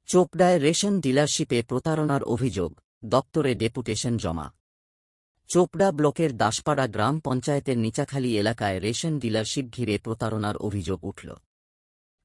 চোপড়ায় ration ডিলারশিপে প্রতারণার অভিযোগ, দপ্তরে ডেপুটেশন জমা। চোপড়া ব্লকের দাসপাড়া গ্রাম পঞ্চায়েতের নিচাখালী এলাকায় রেশন ডিলারশিপ ঘিরে প্রতারণার অভিযোগ উঠল।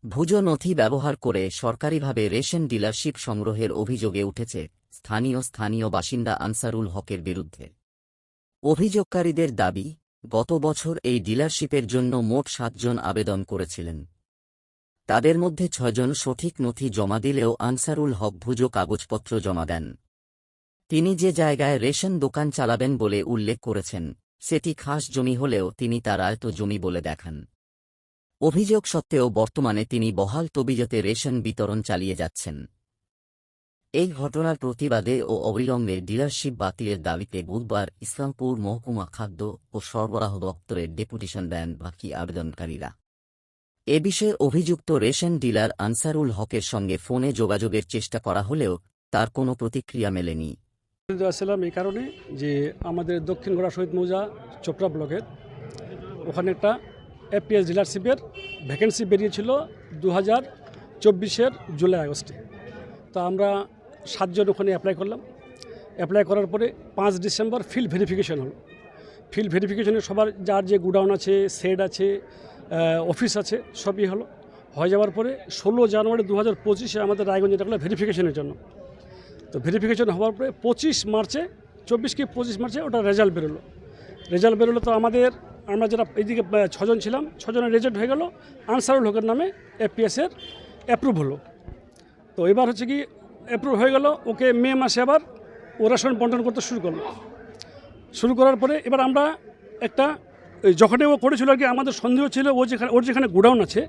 ভুজ নথি ব্যবহার করে সরকারিভাবে রেশন ডিলারশিপ সংগ্রহের অভিযোগে উঠেছে স্থানীয় বাসিন্দা আনসারুল হকের বিরুদ্ধে। অভিযোগকারীদের দাবি, গত বছর এই ডিলারশিপের জন্য মোট 7 জন আবেদন করেছিলেন। তাদের মধ্যে 6 জন সঠিক নথি জমা দিলেও আনসারুল হক ভুজ কাগজপত্র জমা দেন। তিনি যে জায়গায় রেশন দোকান চালাবেন বলে উল্লেখ করেছেন, সেটি খাস জমি হলেও তিনি তার আয়ত জমি বলে দেখান। অভিযোগ সত্ত্বেও বর্তমানে তিনি বহাল তবিয়তে রেশন বিতরণ চালিয়ে যাচ্ছেন। এই ঘটনার প্রতিবাদে ও অবিলম্বে ডিলারশিপ বাতিলের দাবিতে বুধবার ইসলামপুর মহকুমা খাদ্য ও সরবরাহ দপ্তরে ডেপুটেশন দেন বাকি আবেদনকারীরা। এ বিষয়ে অভিযুক্ত রেশন ডিলার আনসারুল হকের সঙ্গে ফোনে যোগাযোগের চেষ্টা করা হলেও তার কোনো প্রতিক্রিয়া মেলেনি। আসলাম এই কারণে যে আমাদের দক্ষিণ গোড়া শহীদ মৌজা চোপড়া ব্লকের ওখানে একটা এপিএস ডিলারশিপের ভ্যাকেন্সি বেরিয়েছিল 2024-এর জুলাই আগস্টে। তো আমরা 7 জন ওখানে অ্যাপ্লাই করলাম। অ্যাপ্লাই করার পরে 5 ডিসেম্বর ফিল্ড ভেরিফিকেশন হলো। ফিল্ড ভেরিফিকেশনে সবার যার যে গুডাউন আছে, শেড আছে, অফিস আছে, সবই হলো। হয়ে যাওয়ার পরে 16 জানুয়ারি 2025-এ আমাদের রায়গঞ্জে ডাকলো ভেরিফিকেশনের জন্য। তো ভেরিফিকেশন হওয়ার পরে 25 মার্চে ওটা রেজাল্ট বেরোলো। তো আমরা যারা এইদিকে 6 জন ছিলাম, 6 জনের রেজাল্ট হয়ে গেল। আনসারুল হকের নামে এপিএসের অ্যাপ্রুভ হলো। তো এবার হচ্ছে কি অ্যাপ্রুভ হয়ে গেল, ওকে মে মাসে আবার ও রেশন বন্টন করতে শুরু করার পরে এবার আমরা একটা যখনই ও করেছিল আর কি, আমাদের সন্দেহ ছিল ওর যেখানে গোডাউন আছে,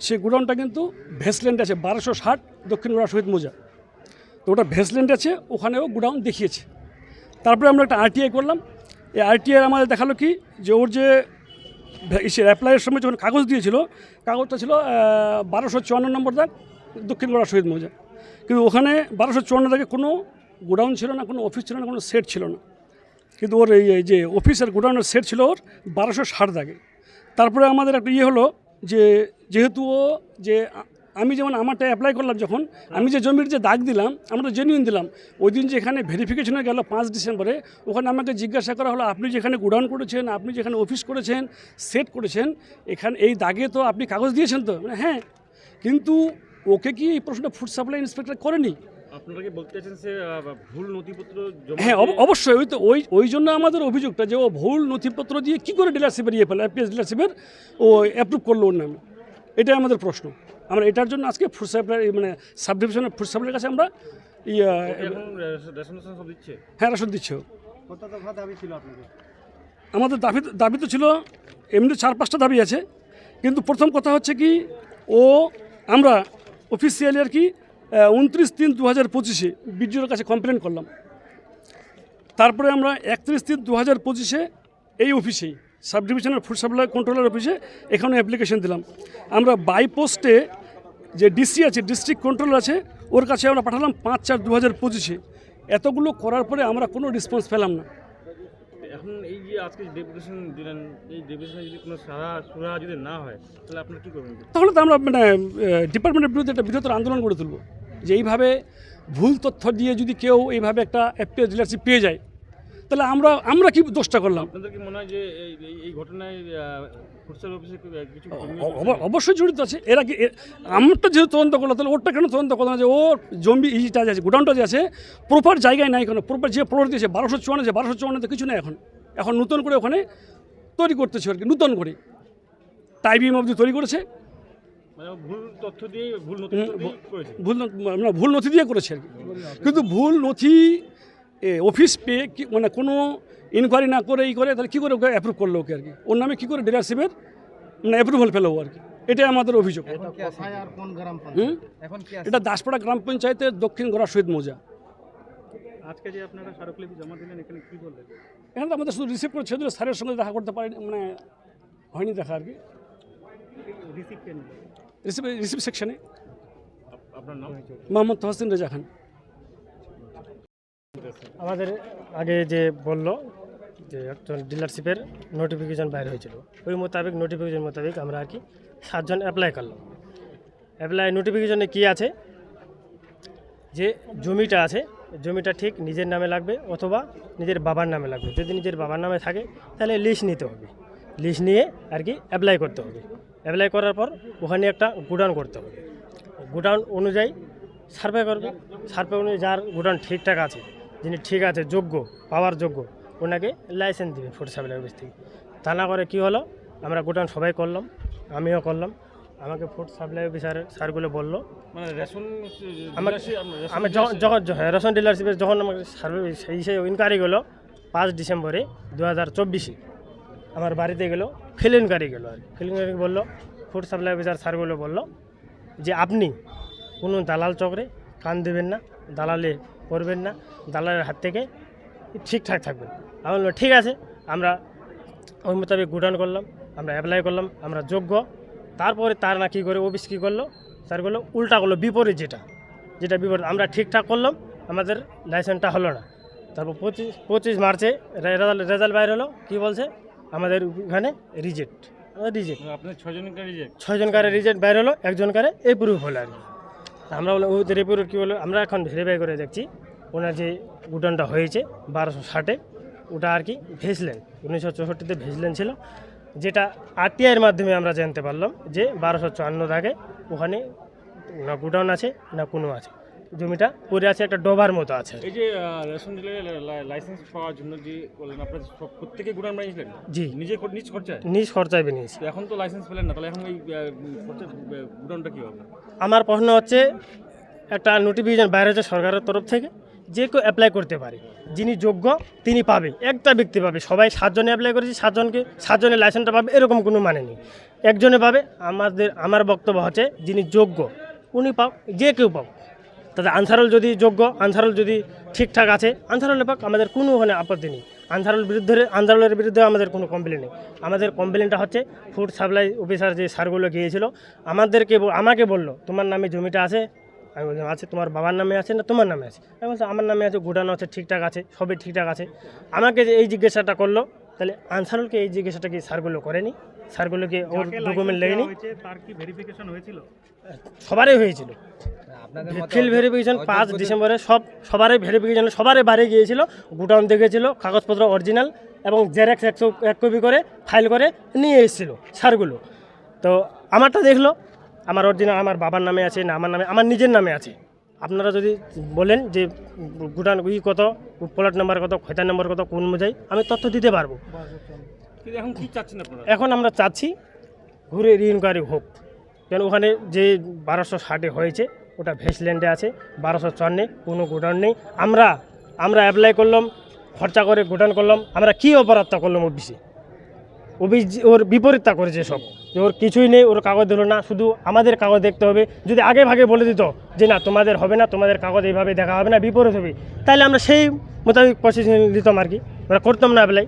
সেই গোডাউনটা কিন্তু ভেসল্যান্ড আছে 1260 দক্ষিণ গোড়া শহীদ মৌজা। তো ওটা ভেসল্যান্ড আছে, ওখানেও গোডাউন দেখিয়েছে। তারপরে আমরা একটা আরটিআই করলাম। এই আরটিআই আমাদের দেখালো কি যে ওর যে অ্যাপ্লাইয়ের সময় যখন কাগজ দিয়েছিল, কাগজটা ছিল 1254 নম্বর দাগ দক্ষিণ গোড়া শহীদ মৌজা। কিন্তু ওখানে 1254 দাগে কোনো গোডাউন ছিল না, কোনো অফিস ছিল না, কোনো সেট ছিল না। কিন্তু ওর এই যে অফিসের গোডাউনের সেট ছিল ওর 1260 দাগে। তারপরে আমাদের একটা হলো যে যেহেতু ও যে আমি যেমন আমারটা অ্যাপ্লাই করলাম, যখন আমি যে জমির যে দাগ দিলাম, আমরা জেনুইন দিলাম। ওই দিন যেখানে ভেরিফিকেশনে গেল 5 ডিসেম্বরে, ওখানে আমাকে জিজ্ঞাসা করা হলো, আপনি যেখানে গোডাউন করেছেন, আপনি যেখানে অফিস করেছেন, সেট করেছেন, এখানে এই দাগে তো আপনি কাগজ দিয়েছেন তো? মানে হ্যাঁ। কিন্তু ওকে কি এই প্রশ্নটা ফুড সাপ্লাই ইন্সপেক্টর করেনি? আপনারা কি বলতে চাইছেন সে ভুল নথিপত্র জমা? হ্যাঁ, অবশ্যই। ওই জন্য আমাদের অভিযোগটা যে ও ভুল নথিপত্র দিয়ে কী করে ডিলারশিপের এপিএস ডিলারশিপের ও অ্যাপ্রুভ করলো ওর নামে, এটাই আমাদের প্রশ্ন। আমরা এটার জন্য আজকে ফুড সাপ্লাই মানে সাব ডিভিশনের ফুড সাপ্লাইয়ের কাছে আমরা হ্যাঁ রেশন দিচ্ছে। আমাদের দাবি তো ছিল এমনি 4-5টা দাবি আছে। কিন্তু প্রথম কথা হচ্ছে কি, আমরা অফিসিয়ালি আর কি 29/3/2025-এ বিডিওর কাছে কমপ্লেন করলাম। তারপরে আমরা 31/3/2025-এ এই অফিসেই sub divisional food supply controller অফিসে এখানে অ্যাপ্লিকেশন দিলাম। আমরা বাই পোস্টে যে ডিসি আছে, ডিস্ট্রিক্ট কন্ট্রোলার আছে, ওর কাছে আমরা পাঠালাম 5/4/2025-এ। এতগুলো করার পরে আমরা কোনো রেসপন্স পেলাম না। এখন এই যে আজকে ডেপুটেশন দিলেন, এই ডেপুটেশনে যদি কোনো সুরা যদি না হয়, তাহলে আপনারা কী করবেন? তাহলে তো আমরা মানে ডিপার্টমেন্টের বিরুদ্ধে একটা বৃহত্তর আন্দোলন গড়ে তুলব। যে এইভাবে ভুল তথ্য দিয়ে যদি কেউ এইভাবে একটা এপিএস ডিলারশিপ পেয়ে যায়, তাহলে আমরা কি দোষটা করলাম? আপনাদের কি মনে হয় যে এই ঘটনায় ফুডসাল অফিসে কিছু অবশ্যই জড়িত আছে? এরা কি আমারটা যেহেতু তদন্ত করলো, তাহলে ওরটা কেন তদন্ত করলো না? যে ওর জমি ইটা যে আছে, গোডাউনটা যে আছে, প্রপার জায়গায় নাই, কোনো প্রপার যে ফ্লোর দিয়েছে 1254 আছে, 1254 কিছু নেই। এখন নতুন করে ওখানে তৈরি করতেছে আর কি, নতুন করে টাইবিং অবধি তৈরি করেছে। ভুল তথ্য দিয়ে ভুল নথি দিয়ে করেছে আর কি। কিন্তু ভুল নথি অফিস পেয়ে মানে কোনো ইনকোয়ারি না করে তাহলে কী করে ওকে অ্যাপ্রুভ করলো ওকে আর কি? ওর নামে কী করে ডিলারশিপের মানে অ্যাপ্রুভাল পেলো আর কি? এটাই আমাদের অভিযোগ। এটা দাসপাড়া গ্রাম পঞ্চায়েতের দক্ষিণ গোড়া শহীদ মৌজা। আজকে যে আপনারা স্মারকলিপি জমা দিলেন, এখানে কী বললেন? এখানে তো আমাদের শুধু রিসিভ করেছে, স্যারের সঙ্গে দেখা করতে পারি মানে হয়নি দেখা আর কি। রিসিভ সেকশনে। আপনার নাম? মোহাম্মদ তহসিন রেজা খান। আমাদের আগে যে বললো যে একটা ডিলারশিপের নোটিফিকেশান বাইর হয়েছিল, ওই নোটিফিকেশন মোতাবেক আমরা আর কি 7 জন অ্যাপ্লাই করলাম। অ্যাপ্লাই নোটিফিকেশনে কী আছে যে জমিটা আছে, জমিটা ঠিক নিজের নামে লাগবে অথবা নিজের বাবার নামে লাগবে। যদি নিজের বাবার নামে থাকে তাহলে লিস্ট নিতে হবে, লিস্ট নিয়ে আর কি অ্যাপ্লাই করতে হবে। অ্যাপ্লাই করার পর ওখানে একটা গোডাউন করতে হবে, গোডাউন অনুযায়ী সার্ভে করবে, সার্ভে অনুযায়ী যার গোডাউন ঠিকঠাক আছে, যিনি ঠিক আছে যোগ্য পাওয়ার যোগ্য, ওনাকে লাইসেন্স দিবে ফুড সাপ্লাই অফিস থেকে। তা না করে কী হলো, আমরা গোডাউন সবাই করলাম, আমিও করলাম। আমাকে ফুড সাপ্লাই অফিসার স্যারগুলো বললো, মানে রেশন আমি যখন রেশন ডিলারশিপের যখন আমাকে সার্ভে সেই ইনকোয়ারি গেলো 5 ডিসেম্বরে 2024 আমার বাড়িতে গেলো, ফিল ইনকোয়ারি গেলো আর ফিল ইনকোয়ারি বললো, ফুড সাপ্লাই অফিসার স্যারগুলো বললো যে আপনি কোনো দালাল চক্রে কান দেবেন না, দালালে করবেন না, দালালের হাত থেকে ঠিকঠাক থাকবেন। আমি বললাম ঠিক আছে, আমরা ওই মোতাবেক গোডাউন করলাম, আমরা অ্যাপ্লাই করলাম, আমরা যোগ্য। তারপরে তার না কী করে অফিস কী করলো, স্যারগুলো উল্টা করলো, বিপরীত যেটা বিপরীত। আমরা ঠিকঠাক করলাম, আমাদের লাইসেন্সটা হলো না। তারপর 25 মার্চে রেজাল্ট বাইর হলো, কী বলছে আমাদের এখানে রিজেক্ট। আপনার 6 জনকার রিজেক্ট, 6 জনকারে রিজেক্ট বাইর হলো, একজনকারে এপ্রুভ হলো আর কি। আমরা বললাম ওদের এপ্রুভ কী হলো, আমরা এখন ভেরিফাই করে দেখছি ওনার যে গোডাউনটা হয়েছে 1260-এ, ওটা আর কি ভেসলেন 1964-তে ভেসলেন ছিল, যেটা আরটিআইয়ের মাধ্যমে আমরা জানতে পারলাম যে 1254 দাগে ওখানে না গোডাউন আছে না কোনো আছে, জমিটা পড়ে আছে একটা ডোবার মতো আছে। এই যে রেশন ডিলারের লাইসেন্স পাওয়ার জন্য যে বললেন আপনার প্রত্যেকে গোডাউন বানিয়েছিলেন? জি, নিজ খরচায়? নিজ খরচায় বানিয়েছি। তো এখন তো লাইসেন্স পেলেন না, তাহলে এখন এই গোডাউনটা কী হবে? আমার প্রশ্ন হচ্ছে, একটা নোটিফিকেশন বাইরে হচ্ছে সরকারের তরফ থেকে, যে কেউ অ্যাপ্লাই করতে পারে, যিনি যোগ্য তিনি পাবে, একটা ব্যক্তি পাবে। সবাই 7 জনে অ্যাপ্লাই করেছি, 7 জনের লাইসেন্সটা পাবে এরকম কোনো মানে নেই, একজনে পাবে। আমার বক্তব্য হচ্ছে যিনি যোগ্য উনি পাও, যে কেউ পাও। তাতে আনসারুল যদি যোগ্য, আনসারুল যদি ঠিকঠাক আছে, আনসারুলে পাক, আমাদের কোনো ওখানে আপত্তি নেই। আনসারুলের বিরুদ্ধে আমাদের কোনো কমপ্লেন নেই। আমাদের কমপ্লেনটা হচ্ছে ফুড সাপ্লাই অফিসার যে স্যারগুলো গিয়েছিল আমাকে বললো তোমার নামে জমিটা আছে, আমি বললাম আছে। তোমার বাবার নামে আছে না তোমার নামে আছে? আমি বলছি আমার নামে আছে, গোডাউন আছে, ঠিকঠাক আছে, সবই ঠিকঠাক আছে। আমাকে যে এই জিজ্ঞাসাটা করলো, তাহলে আনসারুলকে এই জিজ্ঞাসাটা কি স্যারগুলো করেনি? স্যারগুলোকে ওর ডকুমেন্ট লেগেনি? তার কি ভেরিফিকেশন হয়েছিল? সবারই হয়েছিল ফিল্ড ভেরিফিকেশন 5 ডিসেম্বরে, সবারই ভেরিফিকেশন, সবারই বাড়ি গিয়েছিল, গোডাউন দেখেছিল, কাগজপত্র অরিজিনাল এবং জেরক্স 1 কপি করে ফাইল করে নিয়ে এসেছিলো স্যারগুলো। তো আমারটা দেখলো, আমার অরিজিনাল আমার বাবার নামে আছে না আমার নামে, আমার নিজের নামে আছে। আপনারা যদি বলেন যে গোডাউন কত, প্লট নাম্বার কত, খয়তার নাম্বার কত, কোন অনুযায়ী আমি তথ্য দিতে পারবো। এখন কি চাচ্ছেন আপনারা? এখন আমরা চাচ্ছি ঘুরে রিইনকোয়ারি হোক, কেন ওখানে যে 1260-এ হয়েছে ওটা ভেসল্যান্ডে আছে, 1254 কোনো গোডাউন নেই। আমরা অ্যাপ্লাই করলাম, খরচা করে গোডাউন করলাম, আমরা কী অপরাধটা করলাম? অফিস ওর বিপরীতটা করেছে সব, যে ওর কিছুই নেই, ওর কাগজ দিল না, শুধু আমাদের কাগজ দেখতে হবে। যদি আগে ভাগে বলে দিত যে না তোমাদের হবে না, তোমাদের কাগজ এইভাবে দেখা হবে না, বিপরীত হবে, তাহলে আমরা সেই মোতাবেক প্রসেসিং দিতাম আর কি, আমরা করতাম না অ্যাপ্লাই।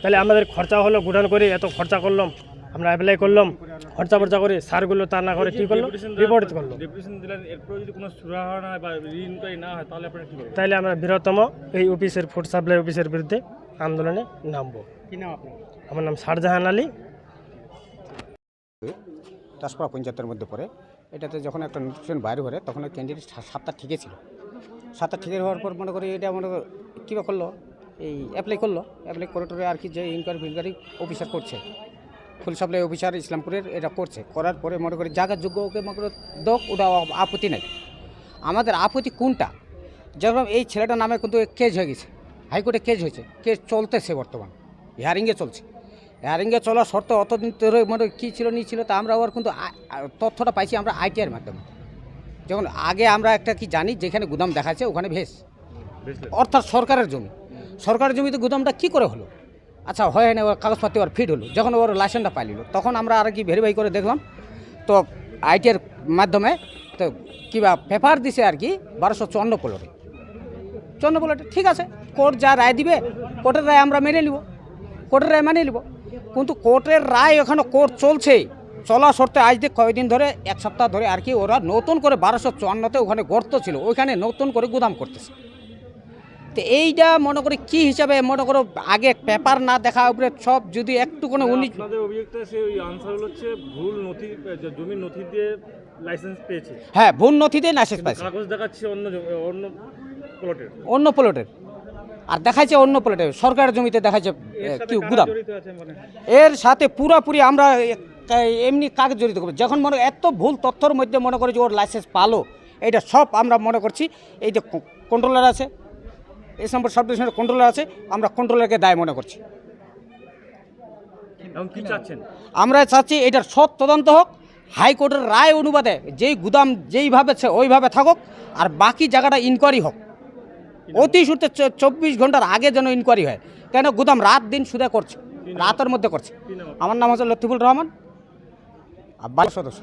তাহলে আমাদের খরচা হলো, গোডাউন করে এত খরচা করলাম, আমরা অ্যাপ্লাই করলাম, খরচা করে স্যারগুলো তা না করে কী করলো, বিপরীত করলো। ডেপুটেশন দিলেন, এরপর যদি কোনো সুরাহা না হয় বা রিইনকোয়ারি না হয়, তাহলে আপনারা কী করবেন? তাহলে আমরা বৃহত্তম এই অফিসের ফুড সাপ্লাই অফিসের বিরুদ্ধে আন্দোলনে নামবো। কী নাম আপনার? আমার নাম শাহজাহান আলী। দাসপাড়া পঞ্চায়েতের মধ্যে পড়ে। এটাতে যখন একটা নোটিফিকেশন বাইরে করে তখন ক্যান্ডিডেট 7টা ঠিকই ছিল। 7টা ঠিকই হওয়ার পর মনে করি এটা কী বা করলো, এই অ্যাপ্লাই করে টোরে আর কি, যে ইনকোয়ারি অফিসার করছে, ফুড সাপ্লাই অফিসার ইসলামপুরের, এটা করছে। করার পরে মনে করি জায়গার যোগ্য ওকে মনে করে দোক, ওটা আপত্তি নেই। আমাদের আপত্তি কোনটা, যেরকম এই ছেলেটার নামে কিন্তু কেস হয়ে গেছে, হাইকোর্টে কেস হয়েছে, কেস চলতেছে, বর্তমান হিয়ারিংয়ে চলছে। হিয়ারিংয়ে চলার শর্ত অতদিন ধরে মানে কী ছিল নি ছিল, তা আমরা ওর কিন্তু তথ্যটা পাইছি আমরা আইটিআইয়ের মাধ্যমে। যেমন আগে আমরা একটা কি জানি, যেখানে গুদাম দেখাচ্ছে ওখানে অর্থাৎ সরকারের জমিতে গুদামটা কী করে হলো? আচ্ছা হয় না, ওর কাগজপাতি ওর ফিট হলো, যখন ওর লাইসেন্সটা পাইল তখন আমরা আর কি ভেরিফাই করে দেখলাম, তো আইটিআইয়ের মাধ্যমে তো কিবা পেপার দিছে আর কি 1254 প্লটে, 54 প্লটে। ঠিক আছে, কোর্ট যা রায় দিবে, কোর্টের রায় আমরা মেনে নিব, কিন্তু কোর্টের রায় এখানে কোর্ট চলছে, চলা সত্ত্বে আজ দেখ কয়েকদিন ধরে, 1 সপ্তাহ ধরে আর কি, ওরা নতুন করে 1254-তে ওখানে গর্ত ছিল, ওইখানে নতুন করে গুদাম করতেছে। তো এইটা মনে করে কি হিসাবে মনে করো, আগে পেপার না দেখা উপরে সব যদি একটু কোনো আপনাদের অভিযোগটা সে ওই আনসারুল হচ্ছে ভুল নথি, জমির নথি দিয়ে লাইসেন্স পেয়েছে, হ্যাঁ ভুল নথিতে লাইসেন্স পাইছে, কাগজ দেখাচ্ছে অন্য প্লটের। অন্য প্লটের, আর দেখাইছে অন্য প্লটের, সরকারের জমিতে দেখাইছে কি গুদাম। জড়িত আছে মানে এর সাথে পুরাপুরি আমরা এমনি কাকে জড়িত করবো, যখন মনে এত ভুল তথ্যর মধ্যে মনে করি যে ওর লাইসেন্স পালো, এটা সব আমরা মনে করছি এই যে কন্ট্রোলার আছে, এই নম্বর সাব ডিভিশনের কন্ট্রোলার আছে, আমরা কন্ট্রোলারকে দায় মনে করছি। এখন কি চাচ্ছেন? আমরা চাচ্ছি এটার সৎ তদন্ত হোক, হাইকোর্টের রায় অনুবাদে যেই গুদাম যেইভাবে ওইভাবে থাকুক, আর বাকি জায়গাটা ইনকোয়ারি হোক, অতি সূত্রে 24 ঘন্টার আগে যেন ইনকোয়ারি হয়। কেন গুদাম রাত দিন সুদা করছে, রাতের মধ্যে করছে। আমার নাম হচ্ছে লতিফুল রহমান, আর 22 সদস্য।